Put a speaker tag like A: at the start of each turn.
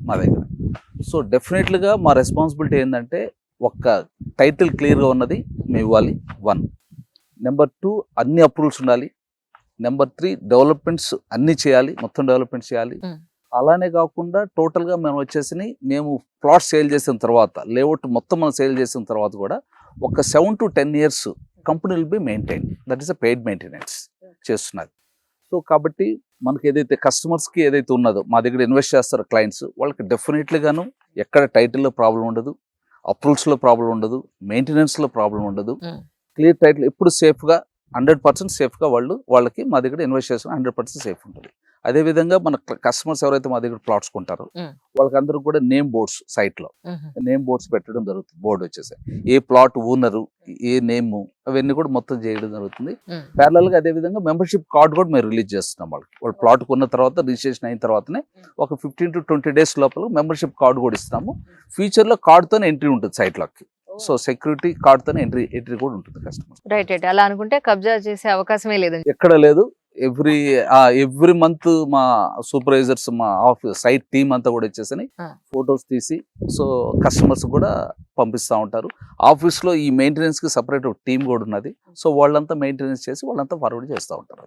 A: మా దగ్గర. సో డెఫినెట్లీగా మా రెస్పాన్సిబిలిటీ ఏంటంటే ఒక్క టైటిల్ క్లియర్గా ఉన్నది మేము ఇవ్వాలి 1. నెంబర్ 2 అన్ని అప్రూవల్స్ ఉండాలి. నెంబర్ 3 డెవలప్మెంట్స్ అన్నీ చేయాలి, మొత్తం డెవలప్మెంట్ చేయాలి. అలానే కాకుండా టోటల్గా మేము వచ్చేసి మేము ప్లాట్ సేల్ చేసిన తర్వాత లేఅవుట్ మొత్తం మనం సేల్ చేసిన తర్వాత కూడా ఒక 7 to 10 years company will be maintain. That is a paid maintenance చేస్తున్నది. సో కాబట్టి మనకి ఏదైతే కస్టమర్స్కి ఏదైతే ఉన్నదో మా దగ్గర ఇన్వెస్ట్ చేస్తారో క్లయింట్స్ వాళ్ళకి డెఫినెట్లీగాను ఎక్కడ టైటిల్లో ప్రాబ్లం ఉండదు, అప్రూవల్స్లో ప్రాబ్లం ఉండదు, మెయింటెనెన్స్లో ప్రాబ్లం ఉండదు. క్లియర్ టైటిల్ ఎప్పుడు సేఫ్గా 100% సేఫ్గా వాళ్ళకి మా దగ్గర ఇన్వెస్ట్ చేసిన 100% సేఫ్ ఉంటుంది. అదేవిధంగా మన కస్టమర్స్ ఎవరైతే మా దగ్గర ప్లాట్స్ కొంటారో వాళ్ళకి అందరూ కూడా నేమ్ బోర్డ్స్ సైట్లో నేమ్ బోర్డ్స్ పెట్టడం జరుగుతుంది. బోర్డు వచ్చేసి ఏ ప్లాట్ ఓనరు, ఏ నేమ్, అవన్నీ కూడా మొత్తం చేయడం జరుగుతుంది. ప్యారలల్గా అదేవిధంగా మెంబర్షిప్ కార్డు కూడా మేము రిలీజ్ చేస్తున్నాం వాళ్ళు ప్లాట్ కొన్న తర్వాత రిజిస్ట్రేషన్ అయిన తర్వాతనే ఒక 15 to 20 days లోపల మెంబర్షిప్ కార్డు కూడా ఇస్తాము. ఫ్యూచర్లో కార్డుతోనే ఎంట్రీ ఉంటుంది సైట్లోకి. సో సెక్యూరిటీ కార్డుతోనే ఎంట్రీ కూడా ఉంటుంది కస్టమర్.
B: రైట్. అలా అనుకుంటే కబ్జా చేసే అవకాశమే లేదు,
A: ఎక్కడ లేదు. ఎవ్రీ మంత్ మా సూపర్వైజర్స్, మా ఆఫీస్ సైట్ టీమ్ అంతా కూడా వచ్చేసి ఫొటోస్ తీసి సో కస్టమర్స్ కూడా పంపిస్తూ ఉంటారు. ఆఫీస్లో ఈ మెయింటెనెన్స్కి సపరేట్ టీమ్ కూడా ఉన్నది. సో వాళ్ళంతా మెయింటెనెన్స్ చేసి వాళ్ళంతా ఫార్వర్డ్ చేస్తూ ఉంటారు.